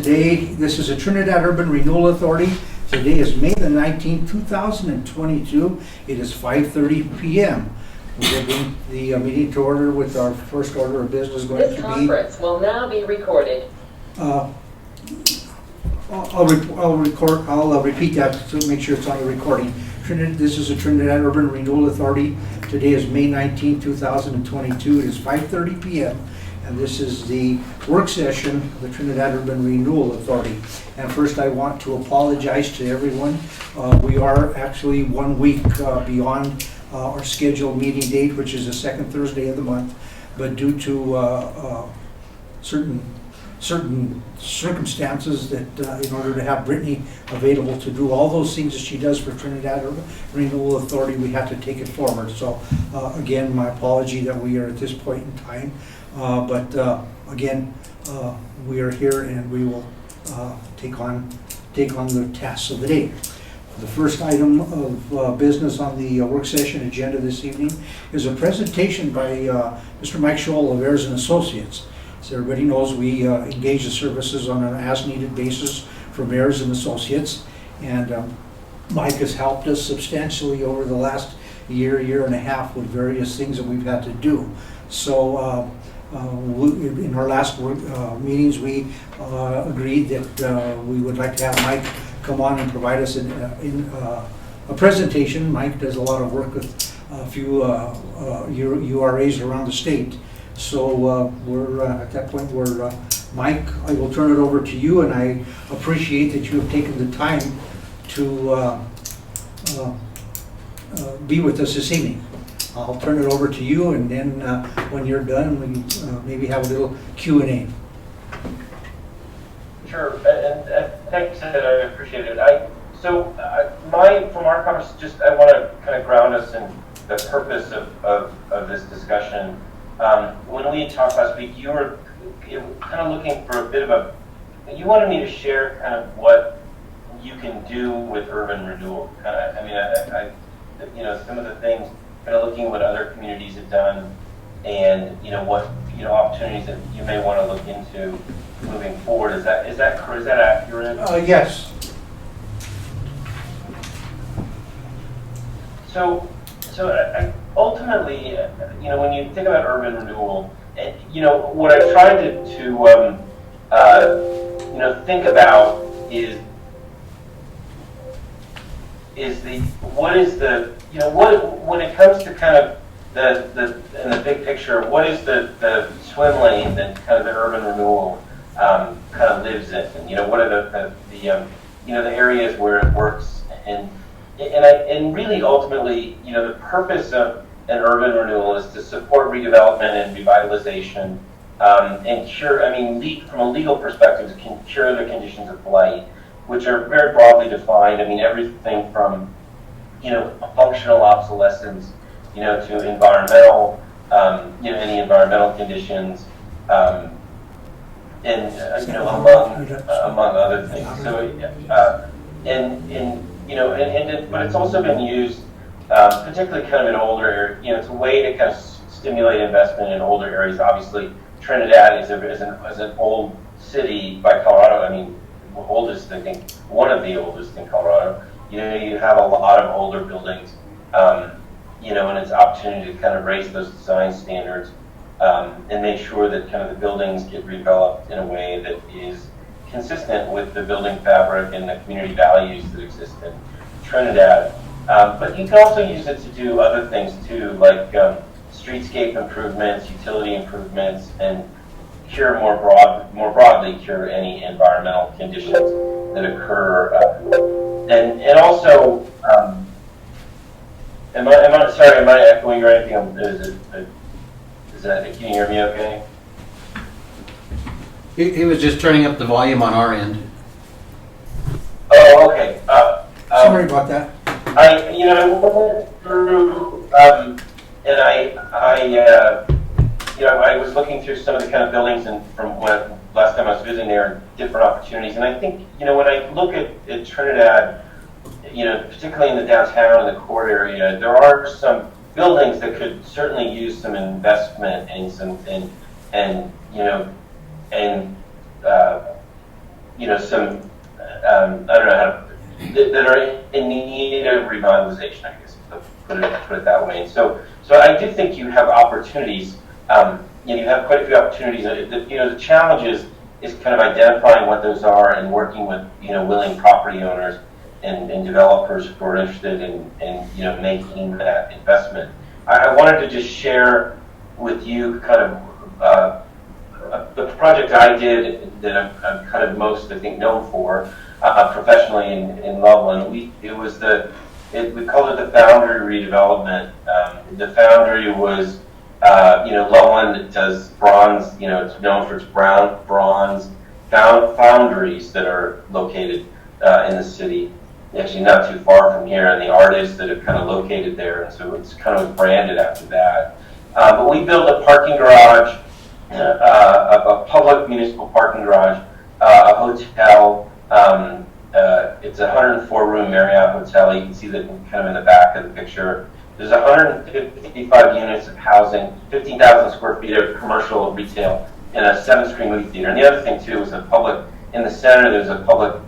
Today, this is a Trinidad Urban Renewal Authority. Today is May the 19th, 2022. It is 5:30 p.m. We're getting the meeting to order with our first order of business going This to be... conference will now be recorded. I'll repeat that to make sure it's on the recording. This is a Trinidad Urban Renewal Authority. Today is May 19, 2022. It is 5:30 p.m. and this is the work session of the Trinidad Urban Renewal Authority. And first I want to apologize to everyone. We are actually 1 week beyond our scheduled meeting date, which is the second Thursday of the month, but due to certain circumstances that in order to have Brittany available to do all those things that she does for Trinidad Renewal Authority, we have to take it forward. So again, my apology that we are at this point in time. But again, we are here and we will take on the tasks of the day. The first item of business on the work session agenda this evening is a presentation by Mr. Mike Scholl of Ayers and Associates. As everybody knows, we engage the services on an as-needed basis from Ayers and Associates, and Mike has helped us substantially over the last year and a half with various things that we've had to do. So in our last meetings, we agreed that we would like to have Mike come on and provide us a presentation. Mike does a lot of work with a few URAs around the state. So we're at that point where, Mike, I will turn it over to you, and I appreciate that you have taken the time to be with us this evening. I'll turn it over to you, and then when you're done, we maybe have a little Q&A. Sure, and thanks, Ed, I appreciate it. From our conversation, I want to kind of ground us in the purpose of this discussion. When we talked last week, you were kind of looking for a bit of you wanted me to share kind of what you can do with urban renewal. Some of the things, kind of looking at what other communities have done, and what opportunities that you may want to look into moving forward. Is that correct? Is that accurate? Yes. So ultimately, when you think about urban renewal, what I tried to think about is when it comes to kind of in the big picture, what is the swim lane that kind of the urban renewal kind of lives in, and what are the areas where it works, and really ultimately, the purpose of an urban renewal is to support redevelopment and revitalization, and cure. From a legal perspective, it can cure the conditions of blight, which are very broadly defined. Everything from functional obsolescence, to environmental, any environmental conditions, and among other things. So, but it's also been used, particularly kind of in older areas. It's a way to kind of stimulate investment in older areas. Obviously, Trinidad is an old city by Colorado. Oldest, I think, one of the oldest in Colorado. You have a lot of older buildings, and it's an opportunity to kind of raise those design standards, and make sure that kind of the buildings get redeveloped in a way that is consistent with the building fabric and the community values that exist in Trinidad. But you can also use it to do other things too, like streetscape improvements, utility improvements, and cure more broadly cure any environmental conditions that occur. And also, am I echoing or anything? Can you hear me okay? He was just turning up the volume on our end. Oh, okay. Sorry about that. I went through, and I was looking through some of the kind of buildings and from when last time I was visiting there, and different opportunities. And I think, when I look at Trinidad, particularly in the downtown and the core area, there are some buildings that could certainly use some investment and some some, I don't know how to, that are in need of revitalization, I guess, put it that way. And so I do think you have opportunities. You have quite a few opportunities. The challenge is kind of identifying what those are and working with willing property owners and developers who are interested in making that investment. I wanted to just share with you kind of the project I did that I'm kind of most, I think, known for professionally in Loveland. We called it the Foundry redevelopment. The Foundry was, Loveland does bronze. It's known for its bronze foundries that are located in the city. Actually, not too far from here, and the artists that have kind of located there, and so it's kind of branded after that. But we built a parking garage, a public municipal parking garage, a hotel. It's a 104-room Marriott hotel. You can see that kind of in the back of the picture. There's 155 units of housing, 15,000 square feet of commercial retail, and a 7-screen movie theater. And the other thing too is in the center there's a public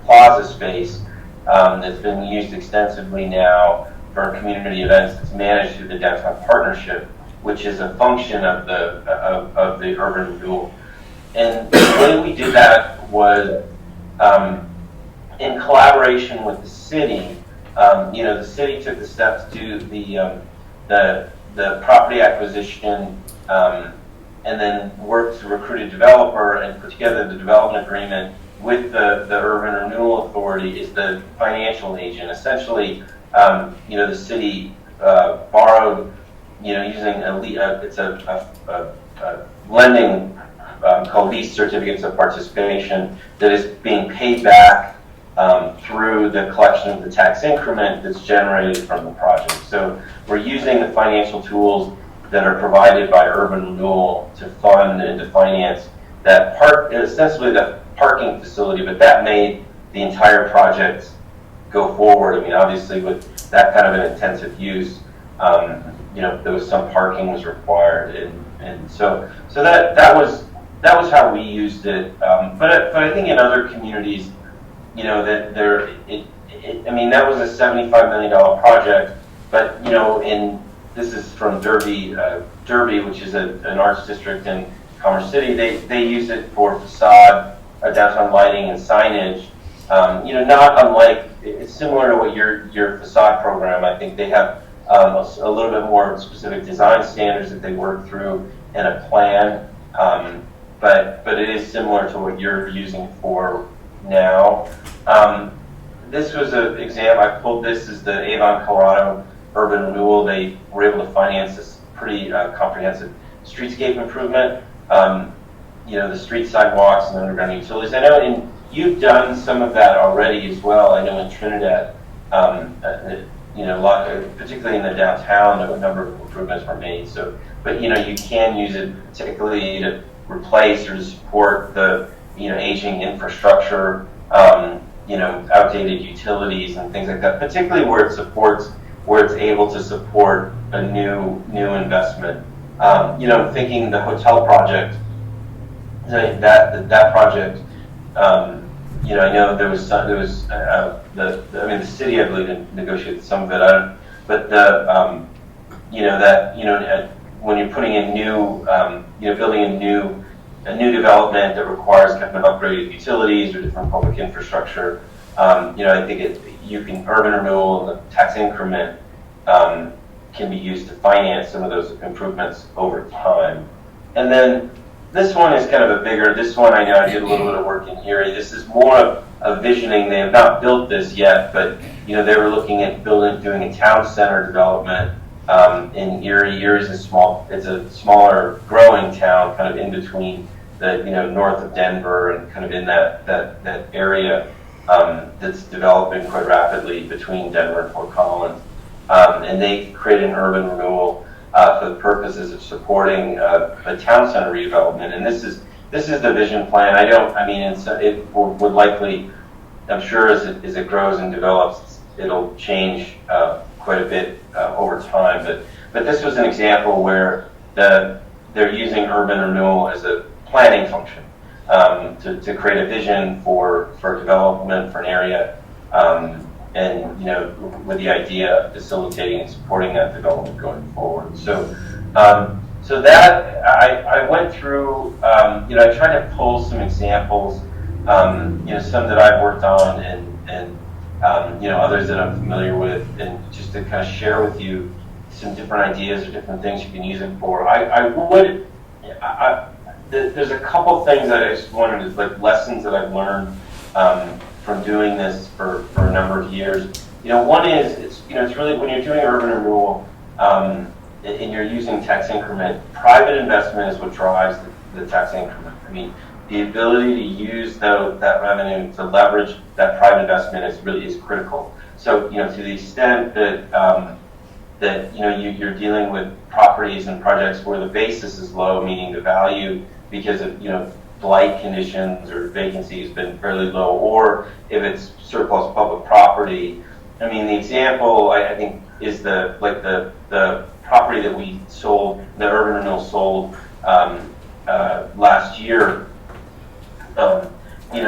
plaza space that's been used extensively now for community events. That's managed through the Downtown Partnership, which is a function of the urban renewal. And the way we did that was in collaboration with the city. The city took the steps to do the property acquisition, and then worked to recruit a developer and put together the development agreement with the Urban Renewal Authority is the financial agent. Essentially, the city borrowed, using it's a lending called lease certificates of participation that is being paid back through the collection of the tax increment that's generated from the project. So we're using the financial tools that are provided by Urban Renewal to fund and to finance that essentially the parking facility, but that made the entire project go forward. I mean, obviously with that kind of an intensive use, there was some parking was required, and so that was how we used it. But I think in other communities, that that was a $75 million project, but this is from Derby, which is an arts district in Commerce City. They use it for facade, downtown lighting, and signage. Not unlike, it's similar to what your facade program. I think they have a little bit more specific design standards that they work through and a plan. But it is similar to what you're using it for now. This was an example. I pulled this as the Avon, Colorado Urban Renewal. They were able to finance this pretty comprehensive streetscape improvement. The street sidewalks and underground utilities. I know you've done some of that already as well. I know in Trinidad, particularly in the downtown, a number of improvements were made. So, but you can use it particularly to replace or to support the aging infrastructure, outdated utilities and things like that. Particularly where it's able to support a new investment. Thinking the hotel project. That project, I know there was the city, I believe, negotiated some of it. When you're putting in building a new development that requires kind of upgraded utilities or different public infrastructure, I think Urban Renewal and the tax increment can be used to finance some of those improvements over time. And then this one is kind of this one I know I did a little bit of work in Erie. This is more of a visioning. They have not built this yet, but they were looking at doing a town center development in Erie. Erie is it's a smaller growing town, kind of in between the north of Denver and kind of in that area that's developing quite rapidly between Denver and Fort Collins. And they created an urban renewal for the purposes of supporting a town center redevelopment. And this is the vision plan. It would likely, I'm sure as it grows and develops, it'll change quite a bit over time. But this was an example where they're using urban renewal as a planning function. to create a vision for development for an area, and with the idea of facilitating and supporting that development going forward. So so that I went through, I tried to pull some examples, some that I've worked on and others that I'm familiar with, and just to kind of share with you some different ideas or different things you can use it for. There's a couple things that I just wanted to, like, lessons that I've learned from doing this for a number of years. One is it's really when you're doing urban renewal and you're using tax increment, private investment is what drives the tax increment. I mean, the ability to use that revenue to leverage that private investment is critical. So to the extent that you're dealing with properties and projects where the basis is low, meaning the value because of blight conditions or vacancy has been fairly low, or if it's surplus public property. I mean, the example I think is the property that we sold, the urban renewal sold last year.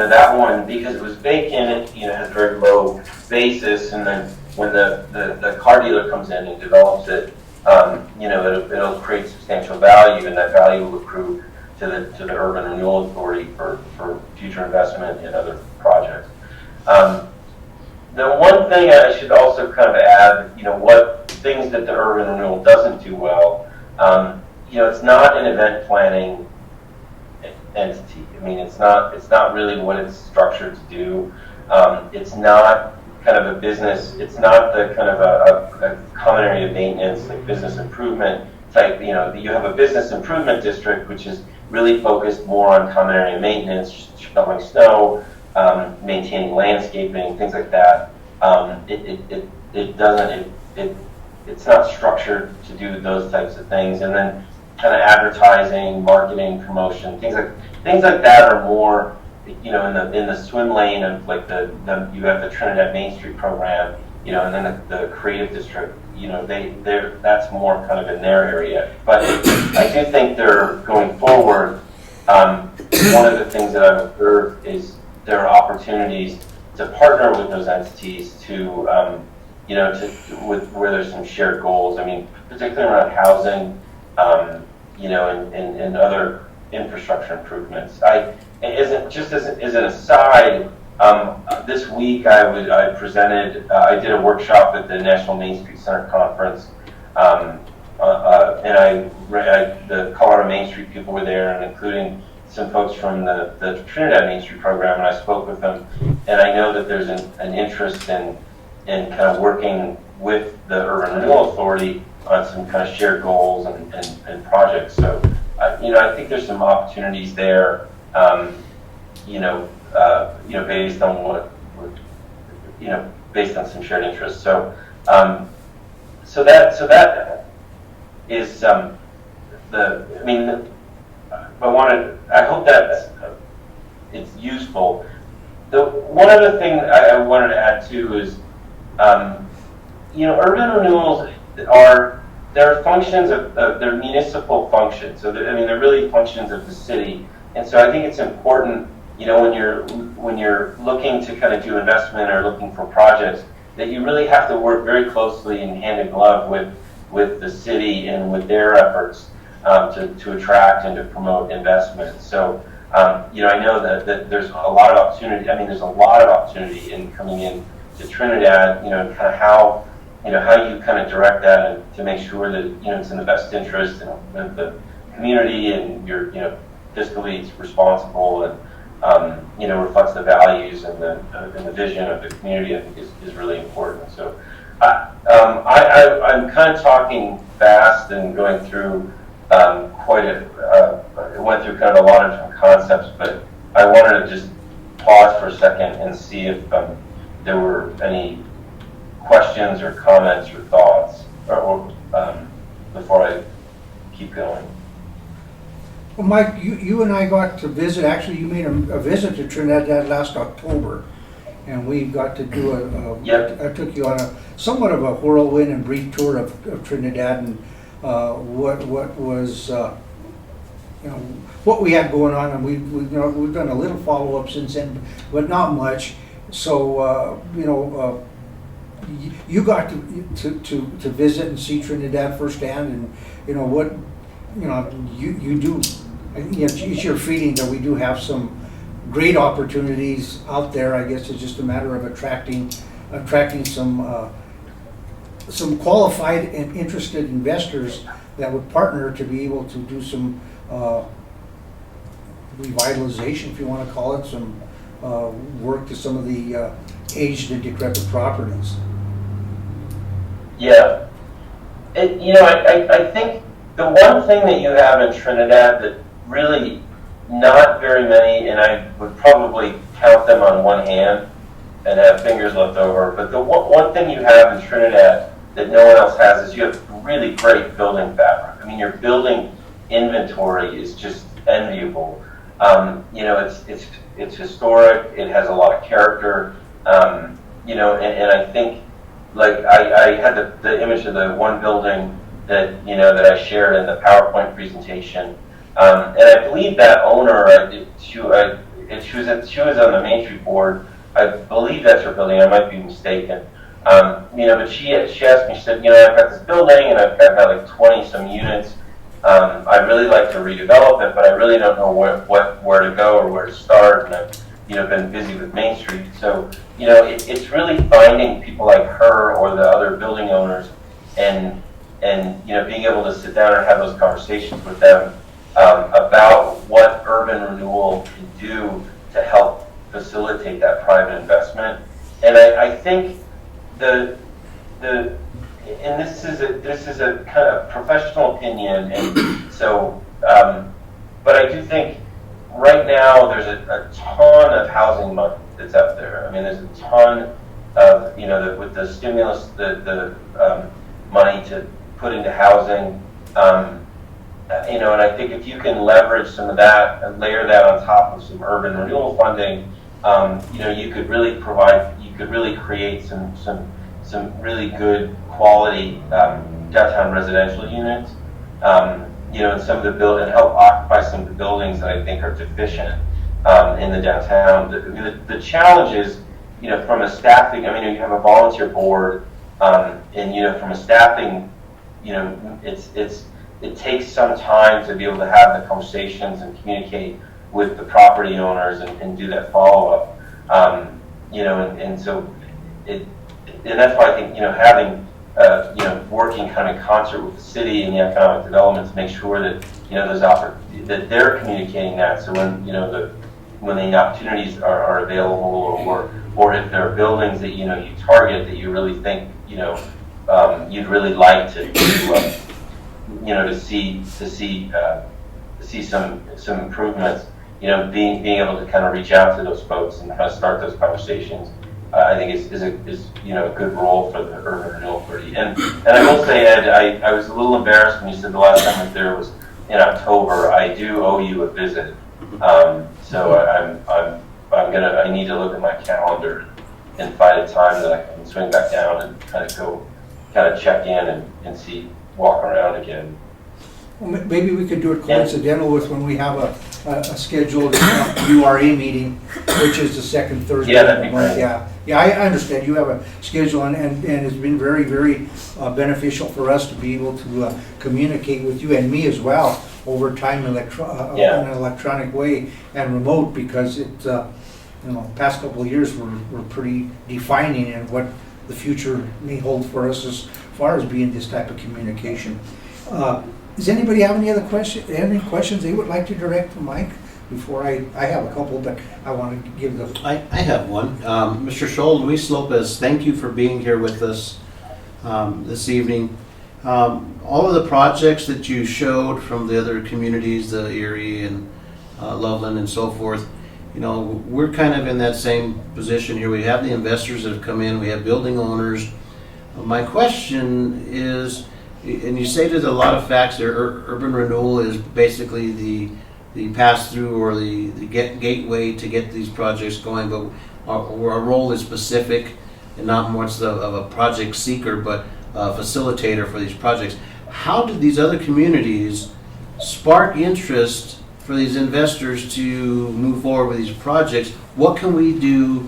That one, because it was vacant, it has very low basis, and then when the car dealer comes in and develops it, it'll create substantial value, and that value will accrue to the Urban Renewal Authority for future investment in other projects. The one thing I should also kind of add, what things that the Urban Renewal doesn't do well, it's not an event planning entity. I mean, it's not really what it's structured to do. It's not kind of a business. It's not the kind of a common area of maintenance, like business improvement type. You have a business improvement district, which is really focused more on common area maintenance, shoveling snow, maintaining landscaping, things like that. It's not structured to do those types of things. And then kind of advertising, marketing, promotion, things like that are more, in the swim lane of like you have the Trinidad Main Street program, and then the creative district, that's more kind of in their area. But I do think they're going forward. One of the things that I've observed is there are opportunities to partner with those entities to where there's some shared goals. I mean, particularly around housing, and other infrastructure improvements. As an aside, this week I presented. I did a workshop at the National Main Street Center conference, and the Colorado Main Street people were there, and including some folks from the Trinidad Main Street program, and I spoke with them. And I know that there's an interest in kind of working with the Urban Renewal Authority on some kind of shared goals and projects. So, I think there's some opportunities there, based on based on some shared interests. So, so that is I hope that it's useful. The one other thing I wanted to add too is, urban renewals they're functions of they're municipal functions. So they're really functions of the city. And so I think it's important, when you're looking to kind of do investment or looking for projects, that you really have to work very closely in hand in glove with the city and with their efforts to attract and to promote investment. So I know that there's a lot of opportunity. I mean, there's a lot of opportunity in coming in to Trinidad. Kind of how you kind of direct that and to make sure that it's in the best interest of the community, and you're fiscally responsible and reflects the values and the vision of the community. I think is really important. So I'm kind of talking fast and going through went through kind of a lot of different concepts, but I wanted to just pause for a second and see if there were any questions or comments or thoughts or before I keep going. Well, Mike, you and I got to visit. Actually, you made a visit to Trinidad last October, and we got to do Yep. I took you on somewhat of a whirlwind and brief tour of Trinidad, and what was you know, what we had going on, and we've done a little follow-up since then, but not much. So, you got to visit and see Trinidad firsthand, and, you know, what, you know, you do, you know, it's your feeling that we do have some great opportunities out there. I guess it's just a matter of attracting some qualified and interested investors that would partner to be able to do some revitalization, if you want to call it, some work to some of the aged and decrepit properties. Yeah. I think the one thing that you have in Trinidad that really not very many, and I would probably count them on one hand and have fingers left over, but the one thing you have in Trinidad that no one else has is you have really great building fabric. I mean, your building inventory is just enviable. It's historic. It has a lot of character. And I think, like, I had the image of the one building that that I shared in the PowerPoint presentation, and I believe that owner, she was on the Main Street board. I believe that's her building. I might be mistaken. But she asked me. She said, I've got this building and I've got like 20 some units. I'd really like to redevelop it, but I really don't know where to go or where to start. And I've been busy with Main Street. So, it's really finding people like her or the other building owners and being able to sit down and have those conversations with them about what urban renewal can do to help facilitate that private investment. And I think and this is a kind of professional opinion, and so, but I do think right now there's a ton of housing money that's out there. I mean, there's a ton of with the stimulus, the money to put into housing, and I think if you can leverage some of that and layer that on top of some urban renewal funding, you could really create some really good quality downtown residential units, and some of the and help occupy some of the buildings that I think are deficient in the downtown. The challenge is, from a staffing. I mean, you have a volunteer board, and from a staffing, it takes some time to be able to have the conversations and communicate with the property owners and do that follow up. And so and that's why I think having working kind of concert with the city and the economic development to make sure that that they're communicating that. So when the opportunities are available, or if there are buildings that you target that you really think you'd really like to see some improvements. Being able to kind of reach out to those folks and kind of start those conversations, I think is a good role for the urban renewal authority. And I will say, Ed, I was a little embarrassed when you said the last time I was there was in October. I do owe you a visit, so I need to look at my calendar and find a time that I can swing back down and kind of check in and walk around again. Well, maybe we could do it coincidental with when we have a scheduled URA meeting, which is the second Thursday Yeah, of that'd the be month. great. Yeah, I understand you have a schedule, and it's been very, very beneficial for us to be able to communicate with you and me as well over time in an electronic way and remote, because it, past couple of years were pretty defining in what the future may hold for us as far as being this type of communication. Does anybody have any questions they would like to direct to Mike? Before I have a couple, but I want to give the... I have one. Mr. Scholl, Luis Lopez, thank you for being here with us this evening. All of the projects that you showed from the other communities, the Erie and Loveland and so forth, we're kind of in that same position here. We have the investors that have come in, we have building owners. My question is, and you stated a lot of facts there, urban renewal is basically the pass-through or the gateway to get these projects going, but our role is specific and not much of a project seeker, but a facilitator for these projects. How did these other communities spark interest for these investors to move forward with these projects, what can we do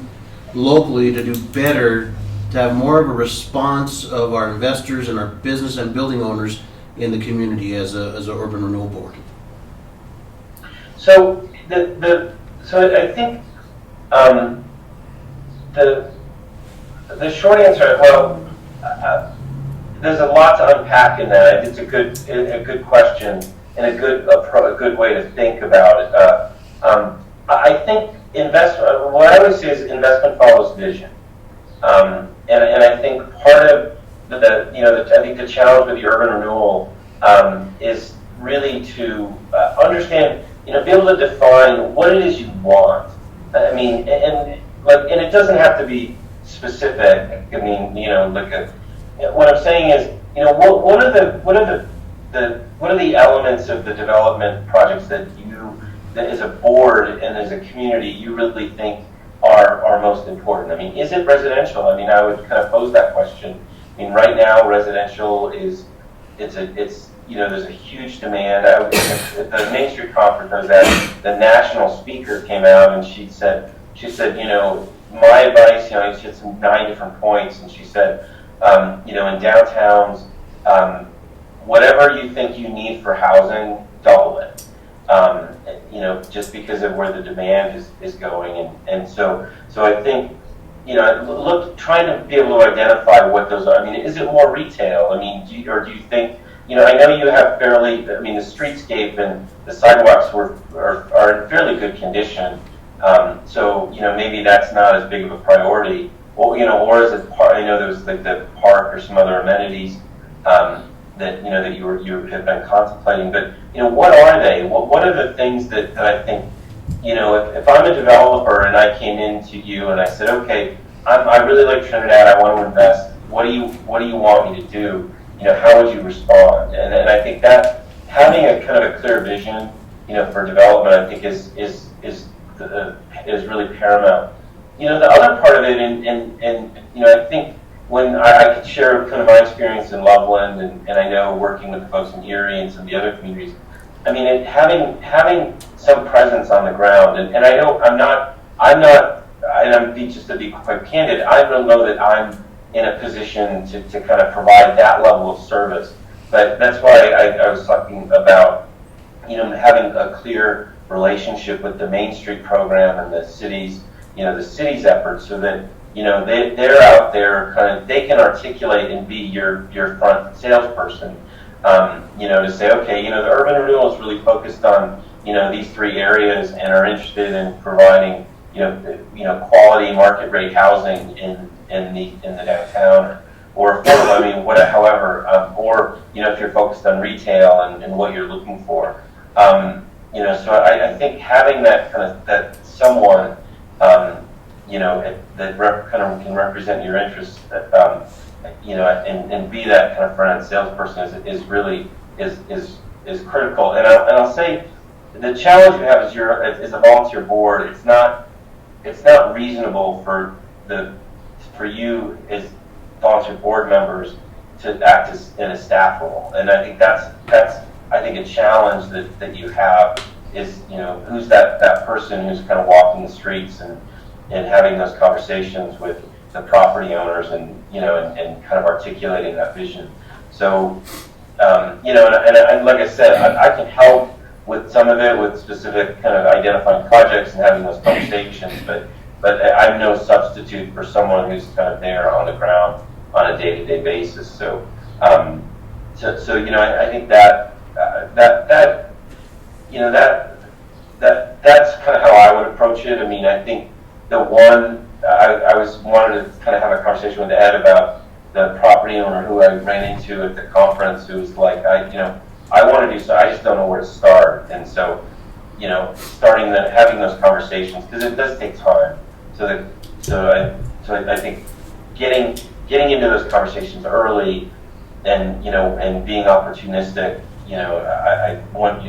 locally to do better to have more of a response of our investors and our business and building owners in the community as a urban renewal board? So so I think the short answer, well, there's a lot to unpack in that. It's a good question and a good way to think about it. I think investment. What I always say is investment follows vision, and I think part of I think the challenge with the urban renewal is really to understand, be able to define what it is you want. I mean, and it doesn't have to be specific. I mean, what I'm saying is, what are the elements of the development projects that as a board and as a community, you really think are most important? I mean, is it residential? I mean, I would kind of pose that question. I mean, right now, residential there's a huge demand. At the Main Street conference I was at, the national speaker came out and she said, my advice, she had some 9 different points, and she said, in downtowns, whatever you think you need for housing, double it. Just because of where the demand is going, and so I think, trying to be able to identify what those are. I mean, is it more retail? I mean, do you think? I know you have the streetscape and the sidewalks are in fairly good condition. So maybe that's not as big of a priority. Or is it part? There's like the park or some other amenities that you have been contemplating. But what are they? What are the things that I think? If I'm a developer and I came into you and I said, okay, I really like Trinidad, I want to invest. What do you want me to do? How would you respond? And I think that having a kind of a clear vision, for development, I think is really paramount. The other part of it, and I think when I could share kind of my experience in Loveland, and I know working with the folks in Erie and some of the other communities, I mean, having some presence on the ground, and I know I'm not, and I'm just to be quite candid, I don't know that I'm in a position to kind of provide that level of service. But that's why I was talking about, having a clear relationship with the Main Street program and the city's efforts, so that they're out there they can articulate and be your front salesperson. To say, okay, the urban renewal is really focused on these 3 areas and are interested in providing quality market rate housing in the downtown or affordable. However, or if you're focused on retail and what you're looking for. So I think having that that someone that can represent your interests, and be that kind of front-end salesperson is really critical. And I'll say the challenge you have as a volunteer board. It's not reasonable for you as volunteer board members to act in a staff role. And I think that's a challenge that you have is who's that person who's kind of walking the streets and having those conversations with the property owners and kind of articulating that vision. So and like I said, I can help with some of it with specific kind of identifying projects and having those conversations, but I'm no substitute for someone who's kind of there on the ground on a day-to-day basis. So I think that's kind of how I would approach it. I mean, I think the one I wanted to kind of have a conversation with Ed about the property owner who I ran into at the conference, who was like, I want to do so, I just don't know where to start. And so, having those conversations, because it does take time. So I think getting into those conversations early, and being opportunistic. I want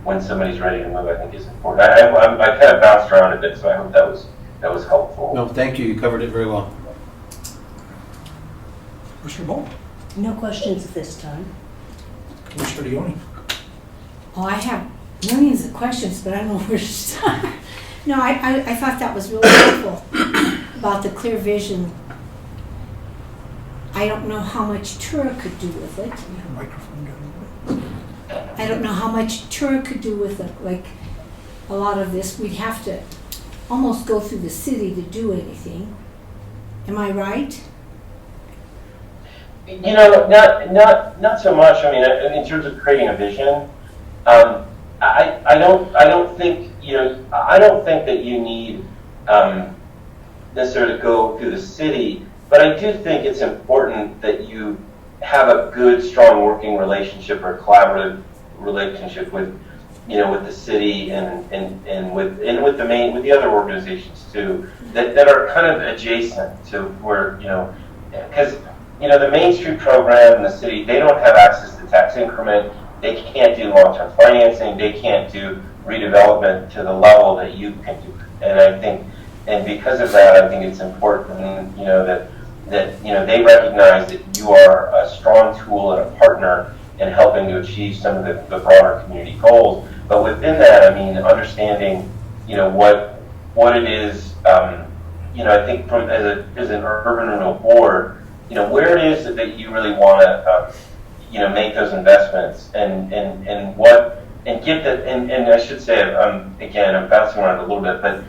when somebody's ready to move, I think is important. I kind of bounced around a bit, so I hope that was helpful. No, thank you. You covered it very well. Commissioner Bowe, No questions at this time. Commissioner Leone. Oh, I have millions of questions, but I don't know where to start. No, I thought that was really helpful about the clear vision. I don't know how much TURA could do with it. Microphone down. I don't know how much TURA could do with it. Like a lot of this, we'd have to almost go through the city to do anything. Am I right? You know, not so much. I mean, in terms of creating a vision, I don't think that you need necessarily to go through the city, but I do think it's important that you have a good, strong working relationship or collaborative relationship with the city and with the other organizations too that are kind of adjacent to where because the Main Street program in the city, they don't have access to tax increment. They can't do long-term financing. They can't do redevelopment to the level that you can do. And because of that, I think it's important, that they recognize that you are a strong tool and a partner in helping to achieve some of the broader community goals. But within that, I mean, understanding, what it is, I think as an urban renewal board, where it is that you really want to, make those investments and get that, and I should say, again, I'm bouncing around a little bit, but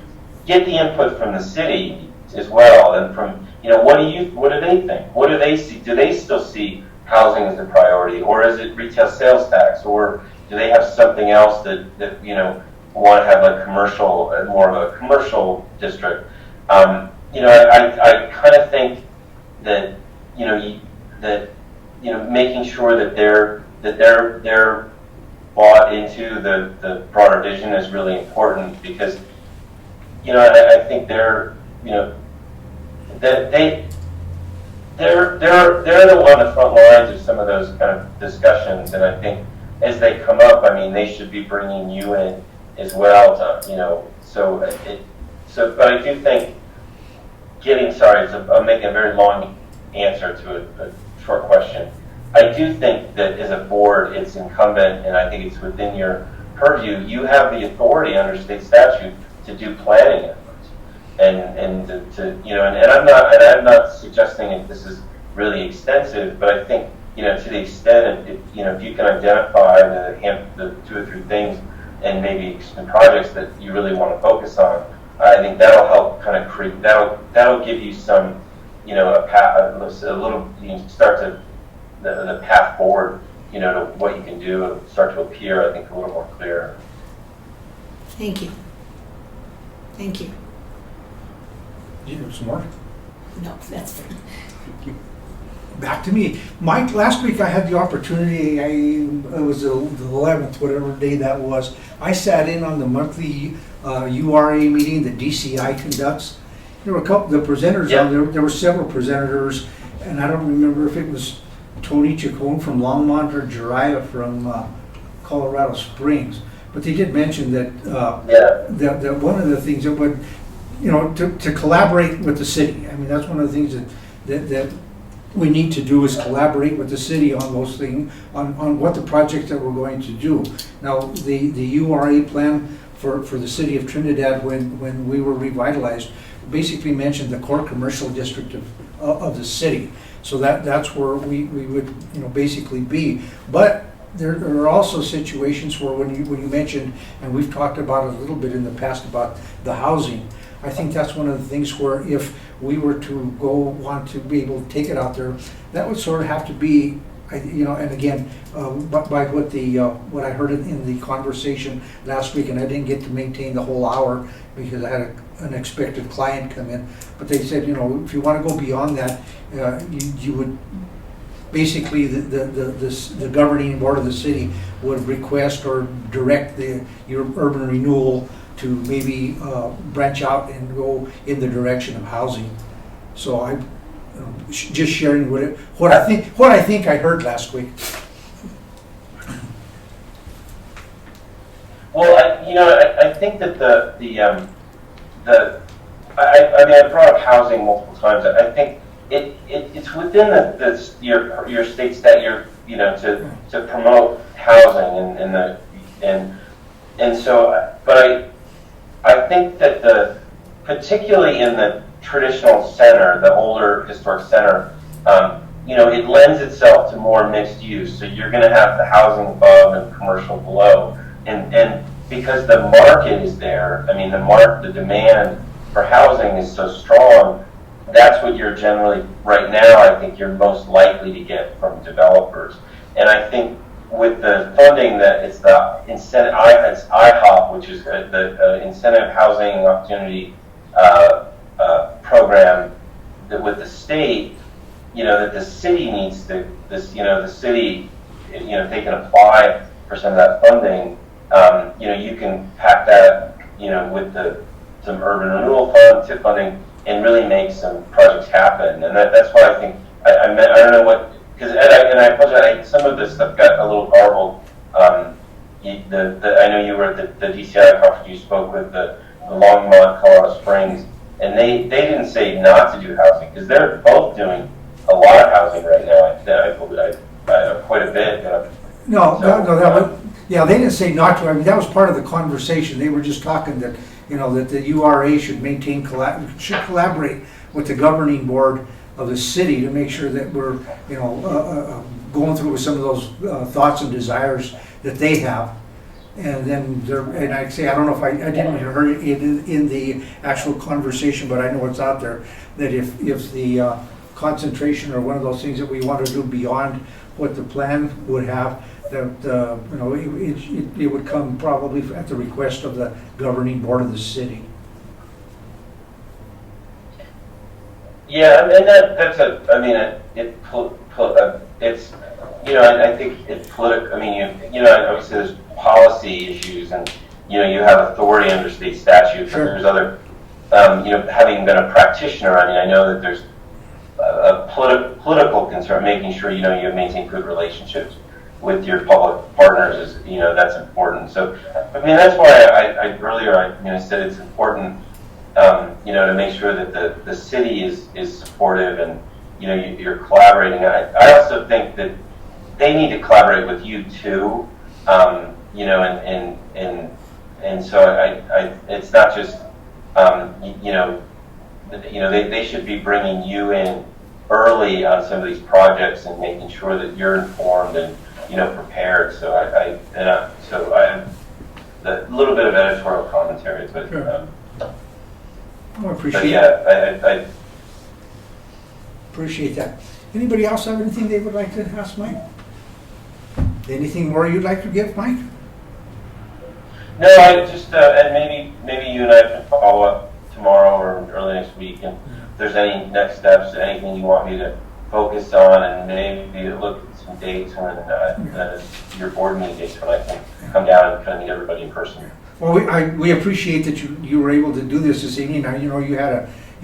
get the input from the city as well, and from, what do they think? What do they see? Do they still see housing as a priority, or is it retail sales tax, or do they have something else that want to have a commercial, more of a commercial district? I kind of think that making sure that they're bought into the broader vision is really important, because I think they're on the front lines of some of those kind of discussions, and I think as they come up, I mean, they should be bringing you in as well but I do think I'm making a very long answer to a short question. I do think that as a board, it's incumbent, and I think it's within your purview. You have the authority under state statute to do planning efforts, and I'm not suggesting that this is really extensive, but I think to the extent if you can identify the 2 or 3 things and maybe some projects that you really want to focus on, I think that'll help kind of create that'll give you some a path, a little, you can start to the path forward, to what you can do, and start to appear, I think, a little more clear. Thank you. Thank you. You have some more? No, that's fine. Back to me. Mike, last week I had the opportunity, it was the 11th, whatever day that was. I sat in on the monthly URA meeting that DCI conducts. There were a couple of the presenters on there. There were several presenters, and I don't remember if it was Tony Chacon from Longmont or Jiraiya from Colorado Springs. But they did mention that that one of the things that would, to collaborate with the city. I mean, that's one of the things that we need to do, is collaborate with the city on those things, on what the projects that we're going to do. Now, the URA plan for the city of Trinidad, when we were revitalized, basically mentioned the core commercial district of the city. So that's where we would basically be. But there are also situations where when you mentioned, and we've talked about it a little bit in the past about the housing, I think that's one of the things where if we were to want to be able to take it out there, that would sort of have to be, and again, by what I heard in the conversation last week, and I didn't get to maintain the whole hour because I had an unexpected client come in, but they said, if you want to go beyond that, you would basically the governing board of the city would request or direct your urban renewal to maybe branch out and go in the direction of housing. So I'm just sharing what I think I heard last week. Well, I think that I brought up housing multiple times. I think it's within your state statute, to promote housing and and so, but I think that particularly in the traditional center, the older historic center, it lends itself to more mixed use. So you're going to have the housing above and commercial below, and because the market is there, I mean the demand for housing is so strong. That's what you're generally, right now, I think you're most likely to get from developers. And I think with the funding that it's the incentive, it's IHOP, which is the Incentive Housing Opportunity program that with the state, that the city needs to, the city, if they can apply for some of that funding, you can pack that, with some urban renewal fund, TIF funding, and really make some projects happen. And that's why I think, I don't know what, because I apologize, some of this stuff got a little garbled. I know you were at the DCI conference, you spoke with the Longmont, Colorado Springs, and they didn't say not to do housing, because they're both doing a lot of housing right now. I quite a bit. They didn't say not to. I mean, that was part of the conversation. They were just talking that, that the URA should should collaborate with the governing board of the city to make sure that we're, going through with some of those thoughts and desires that they have. And then and I'd say, I don't know if I didn't hear it in the actual conversation, but I know it's out there, that if the concentration or one of those things that we want to do beyond what the plan would have, that it would come probably at the request of the governing board of the city. Yeah, and that's it's I think it's political. I mean, obviously there's policy issues, and you have authority under state statutes. Sure. And there's other, having been a practitioner, I mean, I know that there's a political concern, making sure you maintain good relationships with your public partners is that's important. So I mean that's why I earlier I said it's important to make sure that the city is supportive and you're collaborating. I also think that they need to collaborate with you too, and so it's not just they should be bringing you in early on some of these projects and making sure that you're informed and prepared. So I the little bit of editorial commentary, but Sure. I appreciate but yeah, I appreciate that. Anybody else have anything they would like to ask Mike? Anything more you'd like to give, Mike? no, I just and maybe you and I can follow up tomorrow or early next week, and if there's any next steps, anything you want me to focus on, and maybe look at some dates when your board meeting dates when I can come down and kind of meet everybody in person. Well, we appreciate that you were able to do this evening. Now, you've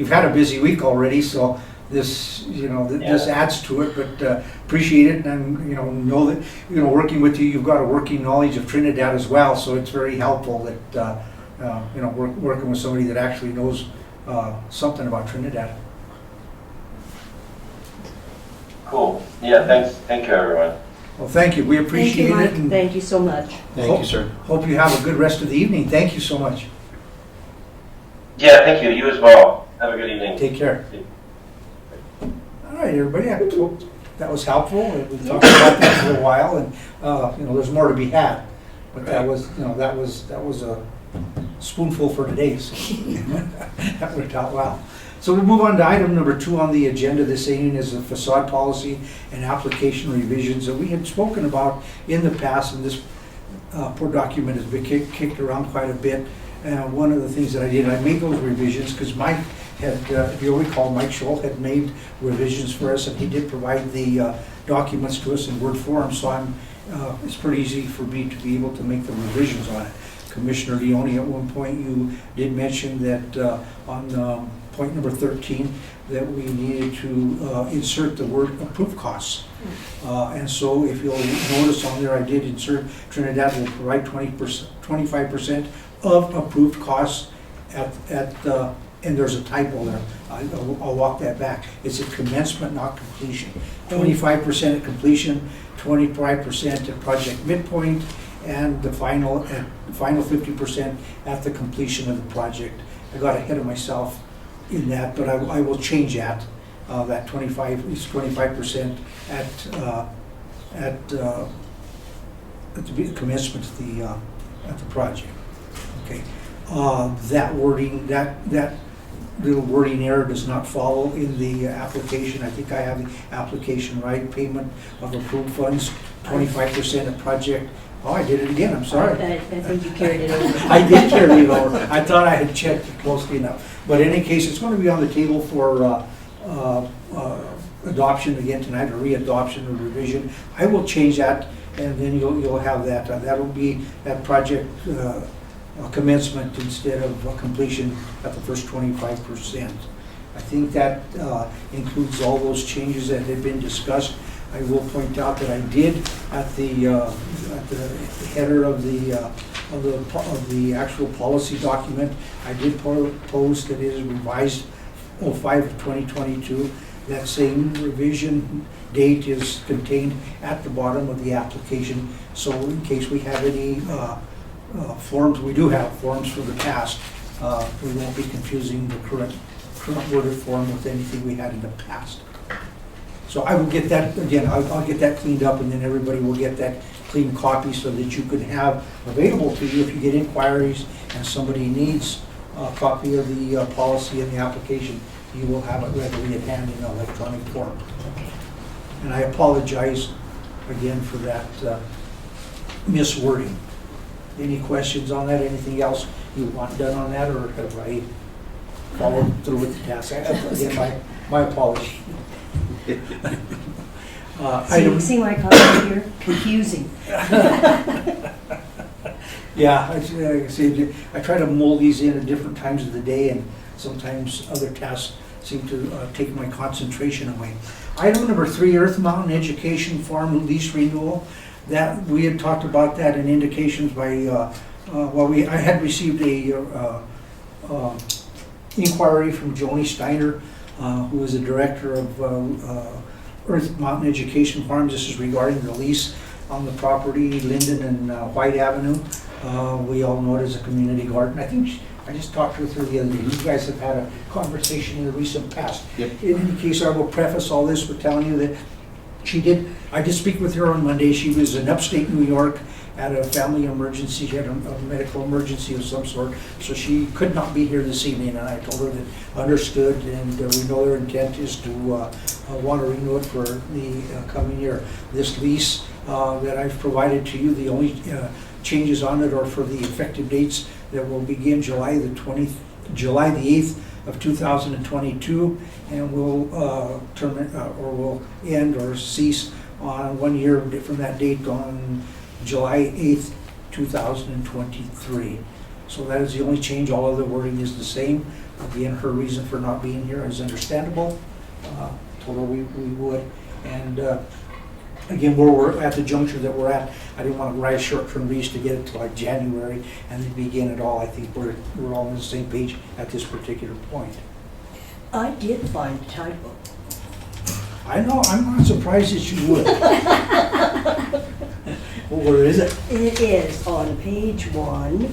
had a busy week already, so this this adds to it. But appreciate it, and know that working with you, you've got a working knowledge of Trinidad as well. So it's very helpful that working with somebody that actually knows something about Trinidad. Cool. Yeah. Thanks. Thank you, everyone. Well, thank you. We appreciate Mike. it. And Thank you so much. Thank you, sir. hope you have a good rest of the evening. Thank you so much. Yeah. Thank you. You as well. Have a good evening. Take care. All right, everybody. I hope that was helpful. We talked about that for a while, and there's more to be had. But that was a spoonful for today. So that worked out well. So we'll move on to item number 2 on the agenda this evening is the facade policy and application revisions that we had spoken about in the past, and this poor document has been kicked around quite a bit. And one of the things that I did, I made those revisions because Mike had, if you'll recall, Mike Scholl had made revisions for us, and he did provide the documents to us in Word form. So it's pretty easy for me to be able to make the revisions on it. Commissioner Leone, at one point you did mention that on point number 13 that we needed to insert the word approved costs. And so if you'll notice on there, I did insert Trinidad will provide 25% of approved costs and there's a typo there. I'll walk that back. It's at commencement, not completion. 25% at completion, 25% at project midpoint, and the final 50% at the completion of the project. I got ahead of myself in that, but I will change that. That 25% at the commencement at the project. Okay, that wording, that little wording error does not follow in the application. I think I have the application right. Payment of approved funds, 25% of project. Oh, I did it again, I'm sorry. I think you carried it over. I did carry it over. I thought I had checked it closely enough. But in any case, it's going to be on the table for adoption again tonight, or re-adoption or revision. I will change that, and then you'll have that. That'll be that project commencement instead of completion at the first 25%. I think that includes all those changes that have been discussed. I will point out that I did at the header of the actual policy document, I did post that it is revised 05 of 2022. That same revision date is contained at the bottom of the application. So in case we have any forms, we do have forms for the past. We won't be confusing the current worded form with anything we had in the past. So I will get that, again, I'll get that cleaned up, and then everybody will get that clean copy so that you can have available to you if you get inquiries and somebody needs a copy of the policy and the application, you will have it readily at hand in electronic form. And I apologize again for that miswording. Any questions on that? Anything else you want done on that, or have I followed through with the task? Again, my apology. See my comment here? Confusing. Yeah, I try to mold these in at different times of the day, and sometimes other tasks seem to take my concentration away. Item number 3, Earth Mountain Education Farm lease renewal. That we had talked about that in indications by I had received a inquiry from Joni Steiner, who is the director of Earth Mountain Education Farms. This is regarding the lease on the property, Linden and White Avenue. We all know it as a community garden. I think I just talked with her the other day. You guys have had a conversation in the recent past. Yep. In any case, I will preface all this with telling you that I did speak with her on Monday. She was in upstate New York at a family emergency. She had a medical emergency of some sort, so she could not be here this evening, and I told her that understood, and we know their intent is to want to renew it for the coming year. This lease that I've provided to you, the only changes on it are for the effective dates that will begin July the 8th of 2022, and will will end or cease on 1 year from that date on July 8th, 2023. So that is the only change. All other wording is the same. Again, her reason for not being here is understandable. Told her we would. And again, where we're at the juncture that we're at, I didn't want to write a short-term lease to get it to like January and then begin it all. I think we're all on the same page at this particular point. I did find a typo. I know, I'm not surprised that you would. Well, where is it? It is on page 1,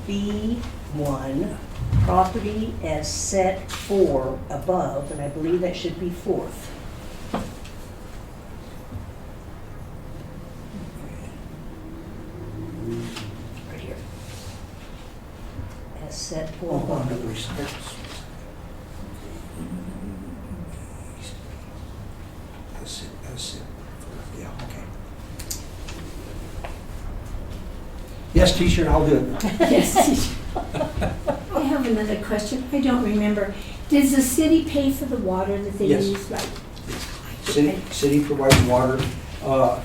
B1, property as set for above, and I believe that should be 4th. Right here. As set for Oh, under above. the respects. That's it. Yeah, okay. Yes, T-shirt, I'll do it. Yes. I have another question. I don't remember. Does the city pay for the water that they Yes. use? Right. City provides water,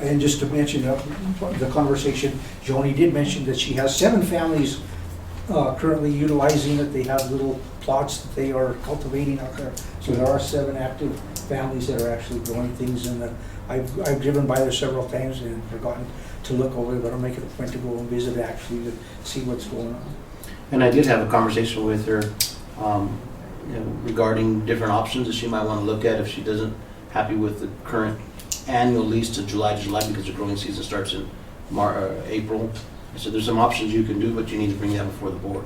and just to mention the conversation, Joni did mention that she has 7 families currently utilizing it. They have little plots that they are cultivating out there. So there are 7 active families that are actually growing things, and I've driven by there several times and forgotten to look over it, but I'll make it a point to go and visit actually to see what's going on. And I did have a conversation with her regarding different options that she might want to look at if she doesn't happy with the current annual lease to July because the growing season starts in April. I said, there's some options you can do, but you need to bring that before the board.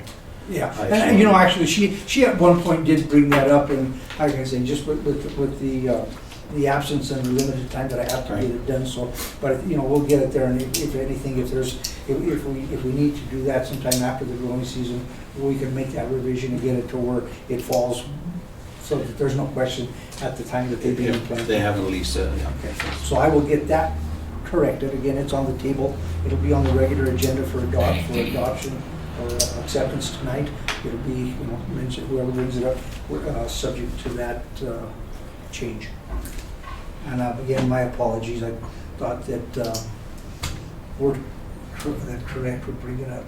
Yeah, I and you know, actually, she at one point did bring that up, and like I say, just with the absence and the limited time that I have to get it done, so, but, you know, we'll get it there, and if anything, if we need to do that sometime after the growing season, we can make that revision and get it to where it falls, so that there's no question at the time that they begin If planting. they haven't leased it, yeah. Okay, so I will get that corrected. Again, it's on the table. It'll be on the regular agenda for adoption or acceptance tonight. It'll be, you know, mentioned, whoever brings it up, subject to that change. And again, my apologies. I thought that that correct would bring it up.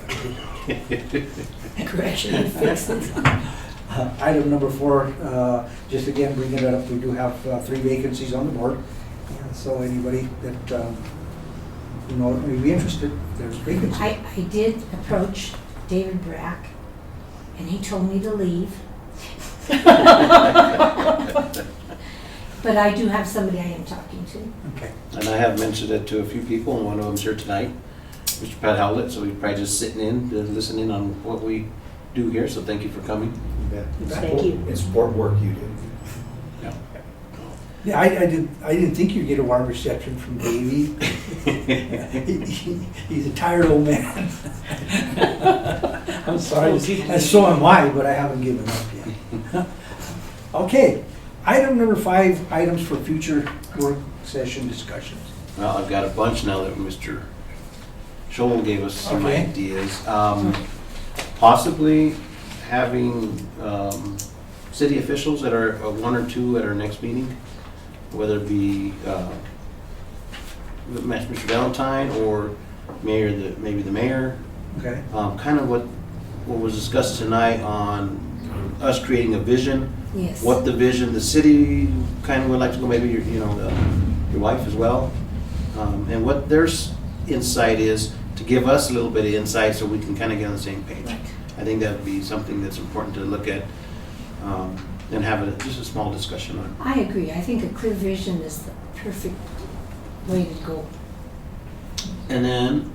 Correction and fix it. Item number 4, just again bringing it up, we do have 3 vacancies on the board. And so anybody that you know may be interested, there's vacancies. I did approach David Brack, and he told me to leave. But I do have somebody I am talking to. Okay. And I have mentioned it to a few people, and one of them's here tonight, Mr. Pat Howlett, so he's probably just sitting in, listening on what we do here, so thank you for coming. Thank you. It's support work you do. Yeah. Yeah, I didn't think you'd get a warm reception from Davey. He's a tired old man. I'm sorry, and so am I, but I haven't given up yet. Okay, item number 5, items for future work session discussions. Well, I've got a bunch now that Mr. Scholl gave us some Okay. ideas. Possibly having city officials that are 1 or 2 at our next meeting, whether it be Mr. Valentine or maybe the mayor. Okay. Kind of what was discussed tonight on us creating a vision. Yes. What the vision, the city kind of would like to go, maybe your wife as well, and what their insight is to give us a little bit of insight so we can kind of get on the same page. Right. I think that would be something that's important to look at and have just a small discussion on. I agree. I think a clear vision is the perfect way to go. And then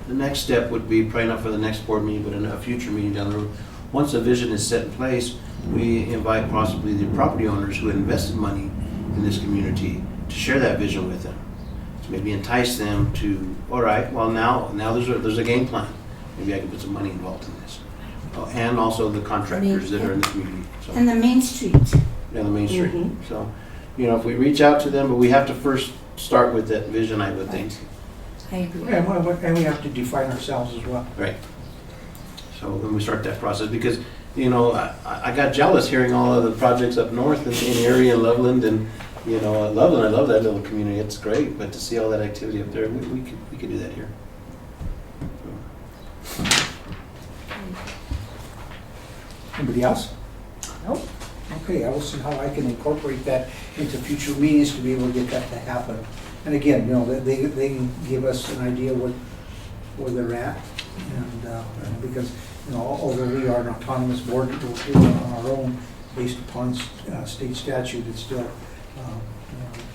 the next step would be, probably not for the next board meeting, but in a future meeting down the road, once a vision is set in place, we invite possibly the property owners who invested money in this community to share that vision with them. So maybe entice them to, all right, well now there's a game plan. Maybe I can put some money involved in this. And also the contractors that are in the community. So, And the Main Street. the Main Street. Mhm. So, if we reach out to them, but we have to first start with that vision, I would think. I agree. And we have to define ourselves as well. Right. So when we start that process, because, I got jealous hearing all of the projects up north in Erie and Loveland, and, Loveland, I love that little community, it's great, but to see all that activity up there, we could do that here. Anybody else? Nope. Okay, I will see how I can incorporate that into future meetings to be able to get that to happen. And again, they can give us an idea where they're at, and because, although we are an autonomous board, we're on our own based upon state statute, it's still,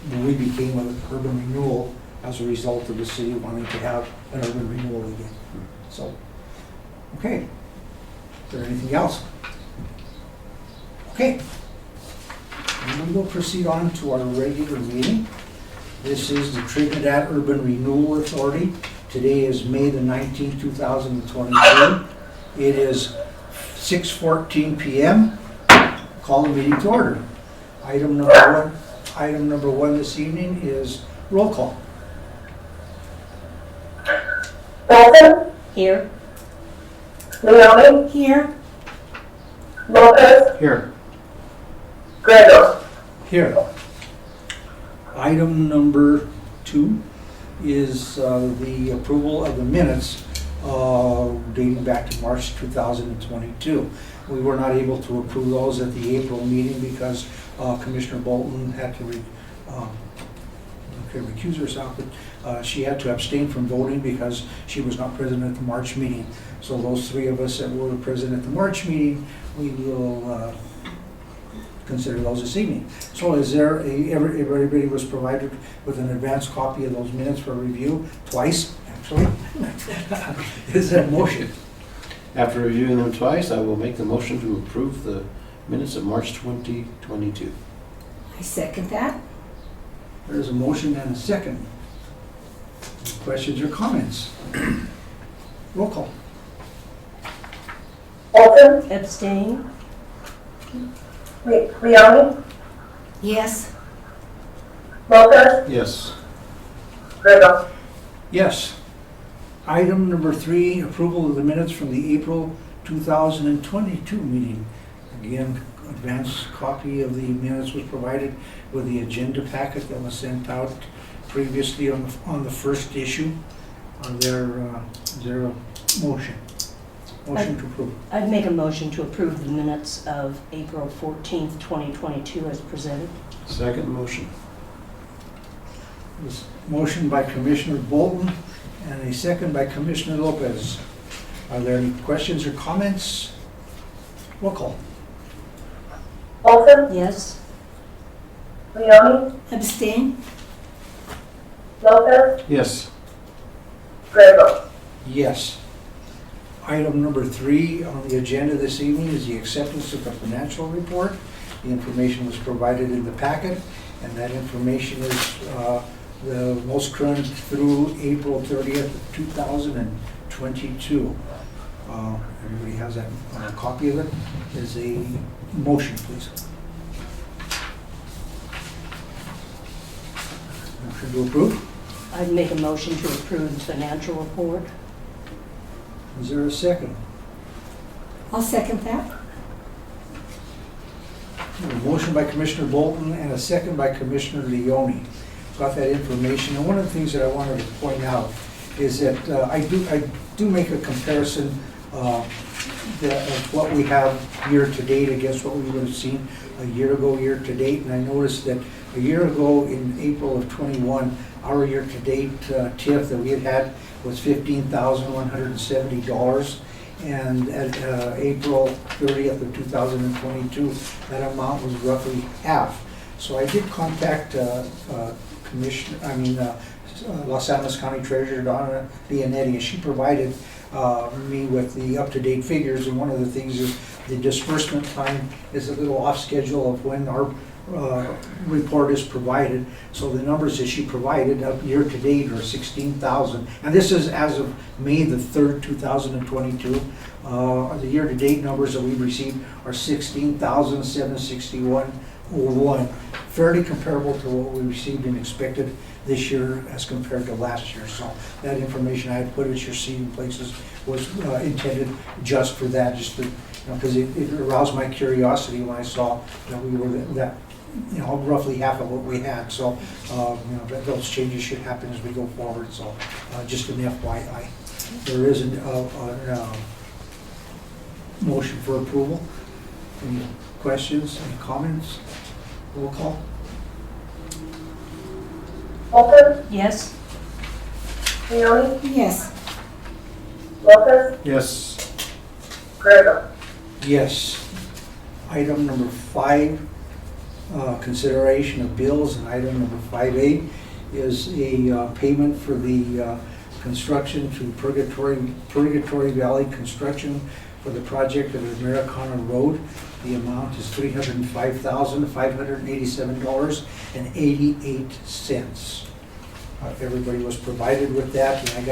when we became an urban renewal as a result of the city wanting to have an urban renewal again. So, okay. Is there anything else? Okay. And we will proceed on to our regular meeting. This is the Trinidad Urban Renewal Authority. Today is May the 19th, 2022. It is 6:14 p.m. Call the meeting to order. Item number one this evening is roll call. Olson, Here. Leone, Here. Lopez, Here. Gregor. Here. Item number 2 is the approval of the minutes dating back to March 2022. We were not able to approve those at the April meeting because Commissioner Bolton had to recuse herself, but she had to abstain from voting because she was not present at the March meeting. So those 3 of us that were present at the March meeting, we will consider those this evening. So is there everybody was provided with an advance copy of those minutes for review twice, actually. Is there a motion? After reviewing them twice, I will make the motion to approve the minutes of March 2022. I second that. There's a motion and a second. Questions or comments? Roll call. Olson, Abstain? Leoni, Yes. Lopez, Yes. Grego. Yes. Item number 3, approval of the minutes from the April 2022 meeting. Again, advance copy of the minutes was provided with the agenda packet that was sent out previously on the first issue. Is there a motion? Motion to approve. I'd make a motion to approve the minutes of April 14th, 2022 as presented. Second motion. This motion by Commissioner Bolton and a second by Commissioner Lopez. Are there any questions or comments? Roll call. Olson, Yes? Leoni, Abstain? Lopez, Yes. Grego. Yes. Item number 3 on the agenda this evening is the acceptance of the financial report. The information was provided in the packet, and that information is the most current through April 30th, 2022. Everybody has that copy of it. Is a motion, please. Motion to approve. I'd make a motion to approve the financial report. Is there a second? I'll second that. A motion by Commissioner Bolton and a second by Commissioner Leoni. Got that information. And one of the things that I wanted to point out is that I do make a comparison of what we have year to date against what we would have seen a year ago, year to date. And I noticed that a year ago in April of 21, our year to date TIF that we had was $15,170. And at April 30th of 2022, that amount was roughly half. So I did contact Los Alamos County Treasurer Donna Leonetti, and she provided me with the up-to-date figures. And one of the things is the disbursement time is a little off schedule of when our report is provided. So the numbers that she provided up year to date are 16,000, and this is as of May the 3rd, 2022. The year to date numbers that we've received are 16,761.01, fairly comparable to what we received and expected this year as compared to last year. So that information I had put at your seating places was intended just for that, just to, because it aroused my curiosity when I saw that we were that roughly half of what we had. So, those changes should happen as we go forward. So, just an FYI. There is a motion for approval. Any questions, any comments? Roll call. Olson, Yes? Leoni, Yes. Lopez, Yes. Grego. Yes. Item number 5, consideration of bills, and item number 5A is a payment for the construction to Purgatory Valley Construction for the project of Americana Road. The amount is $305,587.88. Everybody was provided with that, and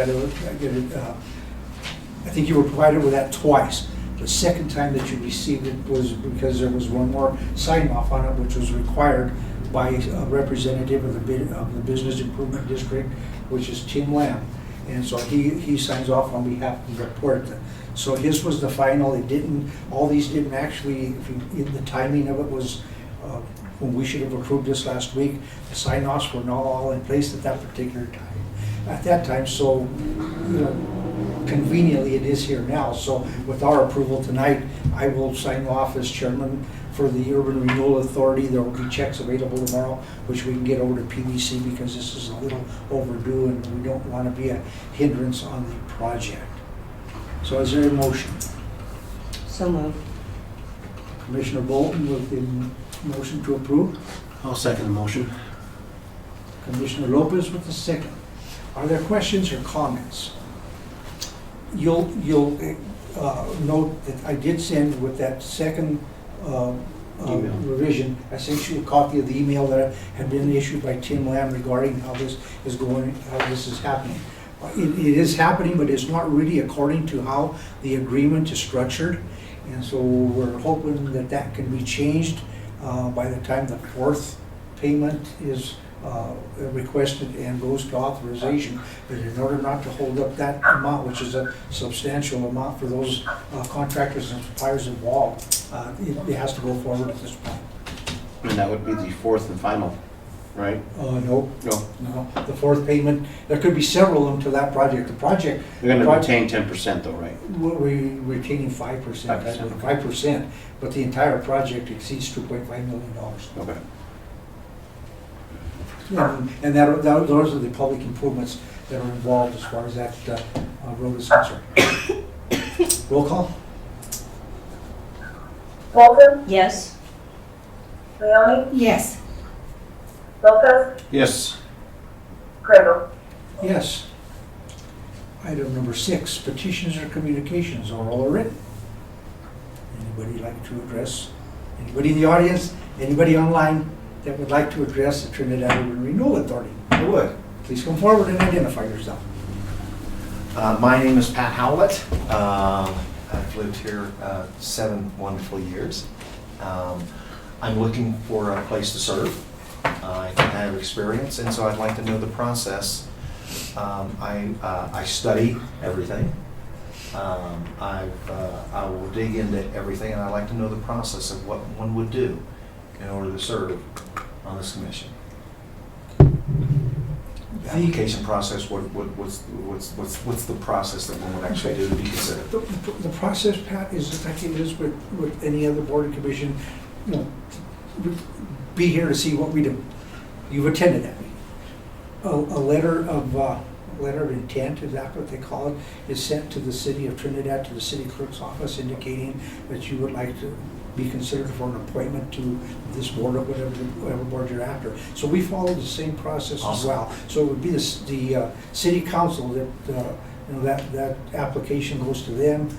I think you were provided with that twice. The second time that you received it was because there was one more sign off on it, which was required by a representative of the Business Improvement District, which is Tim Lamb. And so he signs off on behalf of the port. So his was the final. All these didn't actually, the timing of it was when we should have approved this last week. The sign-offs were not all in place at that particular time. At that time, so conveniently it is here now. So with our approval tonight, I will sign off as chairman for the Urban Renewal Authority. There will be checks available tomorrow, which we can get over to PVC because this is a little overdue and we don't want to be a hindrance on the project. So is there a motion? So moved. Commissioner Bolton with the motion to approve. I'll second the motion. Commissioner Lopez with the second. Are there questions or comments? You'll note that I did send with that second Email. revision, I sent you a copy of the email that had been issued by Tim Lamb regarding how this is going, how this is happening. It is happening, but it's not really according to how the agreement is structured. And so we're hoping that that can be changed by the time the fourth payment is requested and goes to authorization. But in order not to hold up that amount, which is a substantial amount for those contractors and suppliers involved, it has to go forward at this point. And that would be the fourth and final, right? No, No. the fourth payment, there could be several of them to that project. The project, We're gonna retain 10% though, right? we're retaining 5%, 5%. 5%, but the entire project exceeds $2.5 million. Okay. And those are the public improvements that are involved as far as that road is concerned. Roll call? Walter, Yes? Leoni, Yes. Lopez, Yes. Grego. Yes. Item number 6, petitions or communications, oral or written. Anybody like to address, anybody in the audience, anybody online that would like to address the Trinidad Urban Renewal Authority? I would. Please come forward and identify yourself. My name is Pat Howlett. I've lived here 7 wonderful years. I'm looking for a place to serve. I have experience, and so I'd like to know the process. I study everything. I will dig into everything, and I'd like to know the process of what one would do in order to serve on this commission. The application process, what's the process that one would actually do to be considered? The process, Pat, is like it is with any other board and commission, you know, be here to see what we do. You've attended that meeting. A letter of intent, is that what they call it, is sent to the city of Trinidad, to the city clerk's office, indicating that you would like to be considered for an appointment to this board or whatever board you're after. So we follow the same process as Awesome. well. So it would be the city council that, that application goes to them.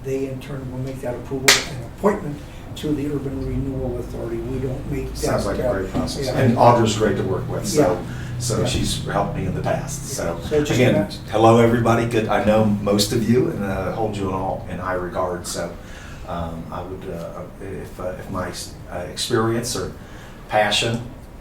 They in turn will make that approval and appointment to the Urban Renewal Authority. We don't make that. Sounds like a great process. yeah. And Audra's great to work with, Yeah. so Yeah. she's helped me in the past. So So just again, that- hello, everybody. Good, I know most of you and hold you all in high regard. So I would, if my experience or passion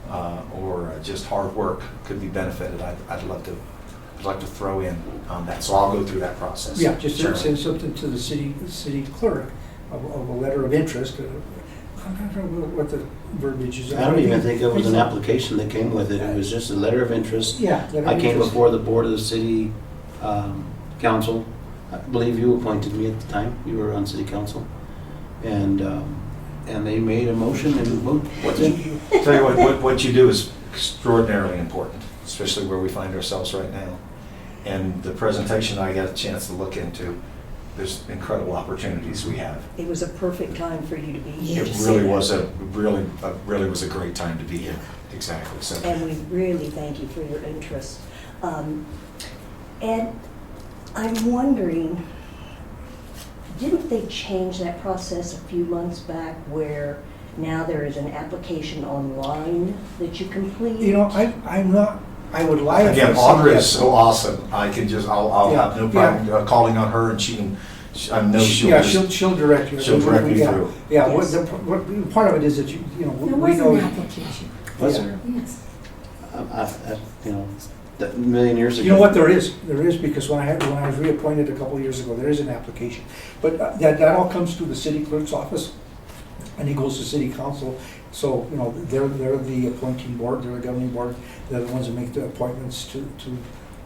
or just hard work could be benefited, I'd love to throw in on that. So I'll go through that process. Yeah, just Sure. send something to the city clerk of a letter of interest. I'm not sure what the verbiage is. I don't even think it was an application that came with it. It was just a letter of interest. Yeah. letter of I came interest. before the board of the city council. I believe you appointed me at the time. You were on city council. And they made a motion and vote. What's it? Tell you what you do is extraordinarily important, especially where we find ourselves right now. And the presentation I got a chance to look into, there's incredible opportunities we have. It was a perfect time for you to be here. It really was a great time to be here. Exactly. So And we really thank you for your interest. And I'm wondering, didn't they change that process a few months back where now there is an application online that you complete? You know, I'm not, I would lie if I again, said Audra yes. is so awesome. I'll Yeah, have no problem calling on her, and I know she'll Yeah, just. she'll direct you. she'll direct me Yeah. through. Yeah, Yes. what part of it is that you know, There we was know. an application. Was Yeah. there? Yes. You know, that a million years ago. You know what, there is because when I was reappointed a couple of years ago, there is an application. But that all comes to the city clerk's office, and it goes to city council. So, you know, they're the appointing board, they're the governing board, they're the ones that make the appointments to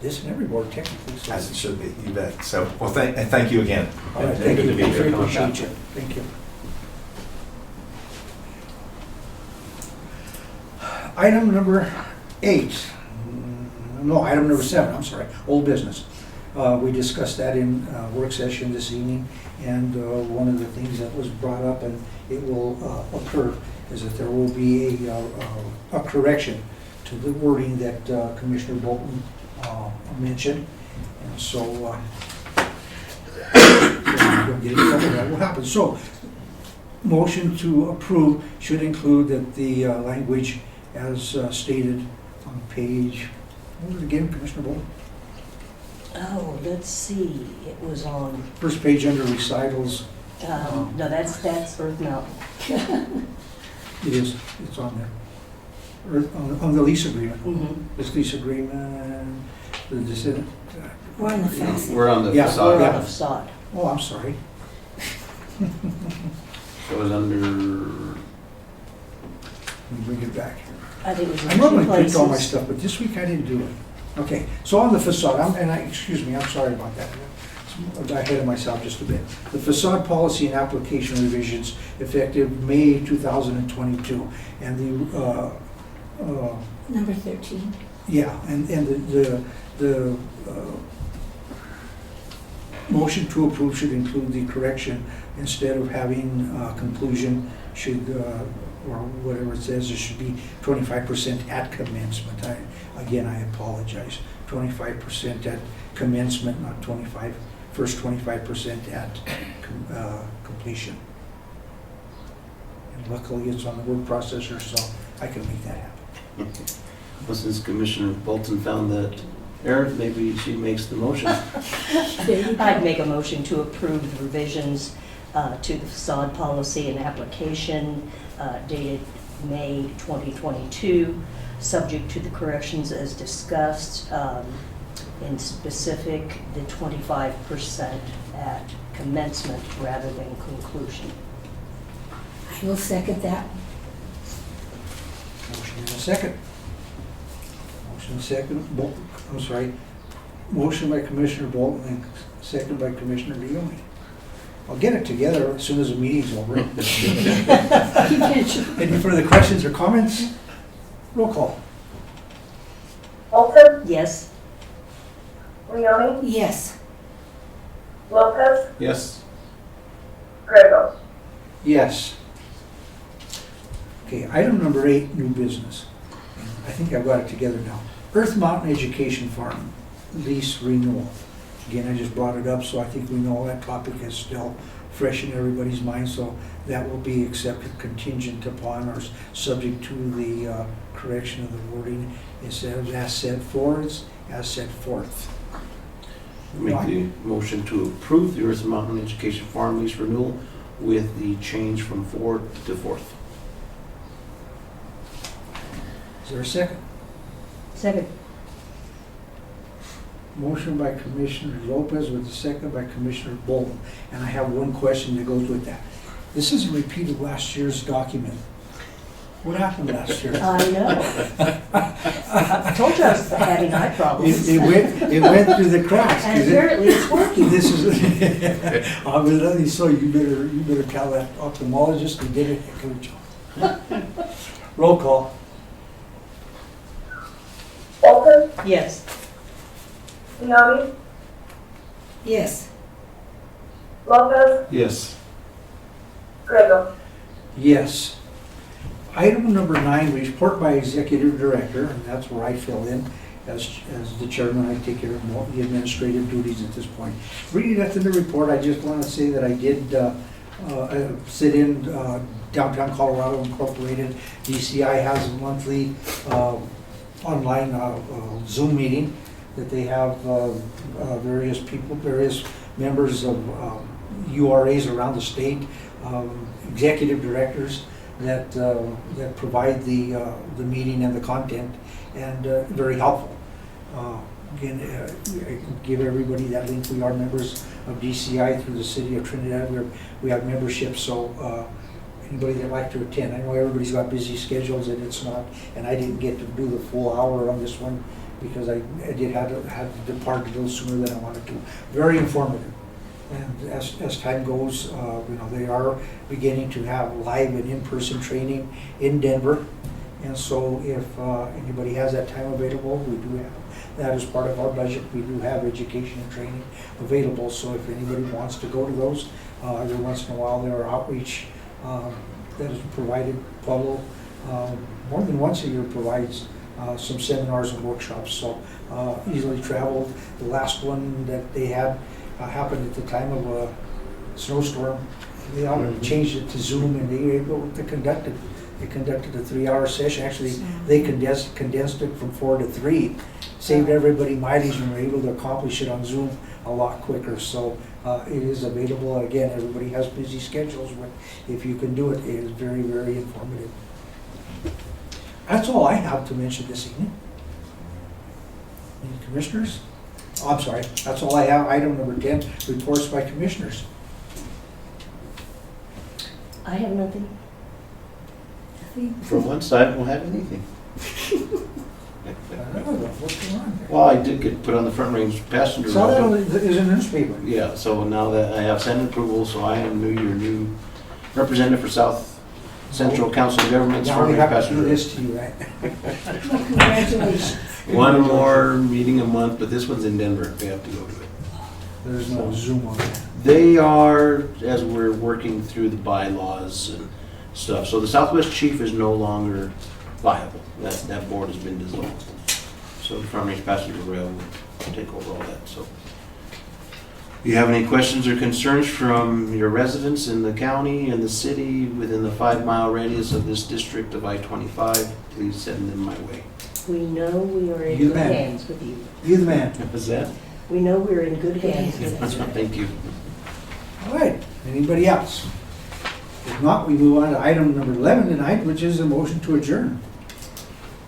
this and every board technically. So- As it should be, you bet. So, well, thank you again. All right, And thank good you, to be I here. appreciate you, thank you. Item number 8, no, item number 7, I'm sorry, old business. We discussed that in work session this evening, and one of the things that was brought up, and it will occur, is that there will be a correction to the wording that Commissioner Bolton mentioned. And so, we'll get in trouble, that will happen. So, motion to approve should include that the language as stated on page, what was it again, Commissioner Bolton? Oh, let's see, it was on, First page under recitals, no, that's Earth Mountain. it is, it's on there. Or on the lease agreement. Mhm. This lease agreement, the decision. We're on the fence. We're on the Yeah. facade. We're yeah. on the facade. Oh, I'm sorry. It was under, Let me bring it back. I think it was in I two normally print places. all my stuff, but this week I didn't do it. Okay, so on the facade, excuse me, I'm sorry about that. I'm ahead of myself just a bit. The facade policy and application revisions effective May 2022. And Number 13. yeah, and the motion to approve should include the correction, instead of having conclusion, should, or whatever it says, it should be 25% at commencement. Again, I apologize. 25% at commencement, not first 25% at completion. And luckily, it's on the word processor, so I can make that happen. well, since Commissioner Bolton found that error, maybe she makes the motion. There you go. I'd make a motion to approve the revisions to the facade policy and application dated May 2022, subject to the corrections as discussed, in specific, the 25% at commencement rather than conclusion. I will second that. Motion in a second. Motion second, I'm sorry. Motion by Commissioner Bolton and second by Commissioner Leone. I'll get it together as soon as the meeting's over. Any further questions or comments? Roll call. Bolton, Yes? Leone, Yes. Lopez, Yes. Grego. Yes. Okay, item number 8, new business. I think I've got it together now. Earth Mountain Education Farm, lease renewal. Again, I just brought it up, so I think we know that topic is still fresh in everybody's mind, so that will be accepted contingent upon or subject to the correction of the wording instead of as set forth, as set forth. Make the motion to approve the Earth Mountain Education Farm lease renewal with the change from 4th to 4th. Is there a second? Second. Motion by Commissioner Lopez with a second by Commissioner Bolton. And I have one question that goes with that. This is a repeat of last year's document. What happened last year? I know. I told you I was having eye problems. It went through the cracks. And apparently it's working. This is, obviously, so you better tell that ophthalmologist we did a heck of a job. Roll call. Bolton, Yes. Leone, Yes. Lopez, Yes. Grego. Yes. Item number 9, report by Executive Director, and that's where I fill in as the chairman. I take care of more the administrative duties at this point. Reading that in the report, I just want to say that I did sit in Downtown Colorado Incorporated. DCI has a monthly online Zoom meeting that they have various people, various members of URAs around the state, executive directors that provide the meeting and the content, and very helpful. Again, I can give everybody that link. We are members of DCI through the city of Trinidad. We have memberships, so anybody that'd like to attend. I know everybody's got busy schedules and it's not, and I didn't get to do the full hour on this one because I did had to depart a little sooner than I wanted to. Very informative. And as time goes, they are beginning to have live and in-person training in Denver. And so if anybody has that time available, we do have that as part of our budget. We do have education and training available. So if anybody wants to go to those, every once in a while there are outreach that is provided. Pueblo more than once a year provides some seminars and workshops, so easily traveled. The last one that they had happened at the time of a snowstorm. They changed it to Zoom, and they were able to conduct it. They conducted a 3-hour session. Actually, they condensed it from 4 to 3, saved everybody mileage, and were able to accomplish it on Zoom a lot quicker. So it is available. Again, everybody has busy schedules, but if you can do it, it is very, very informative. That's all I have to mention this evening. Any commissioners? Oh, I'm sorry, that's all I have. Item number 10, reports by commissioners. I have nothing. For once, I don't have anything. I don't know what's going on there. Well, I did get put on the front range passenger So that road. is in the newspaper. Yeah, so now that I have Senate approval, so I am your new representative for South Central Council of Governments Now for we have to passenger do road. this to you, right? Well, congratulations. One more meeting a month, but this one's in Denver. We have to go to it. There's no Zoom on that. They are, as we're working through the bylaws and stuff, so the Southwest Chief is no longer viable. That board has been dissolved. So the Front Range Passenger Rail will take over all that, so. If you have any questions or concerns from your residents in the county and the city within the 5-mile radius of this district of I-25, please send them my way. We know we are in You good man. hands with you. You the man. What's that? We know we're in good hands with you. Thank you. All right, anybody else? If not, we move on to item number 11 tonight, which is a motion to adjourn.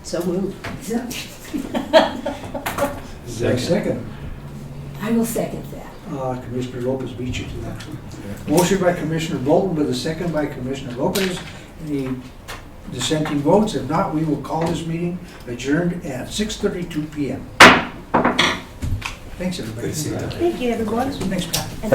So moved. Is there a second? I will second that. Commissioner Lopez beat you to that. Motion by Commissioner Bolton, with a second by Commissioner Lopez. Any dissenting votes? If not, we will call this meeting adjourned at 6:32 PM. Thanks, everybody. Thank you, everyone. Thanks, Pat. And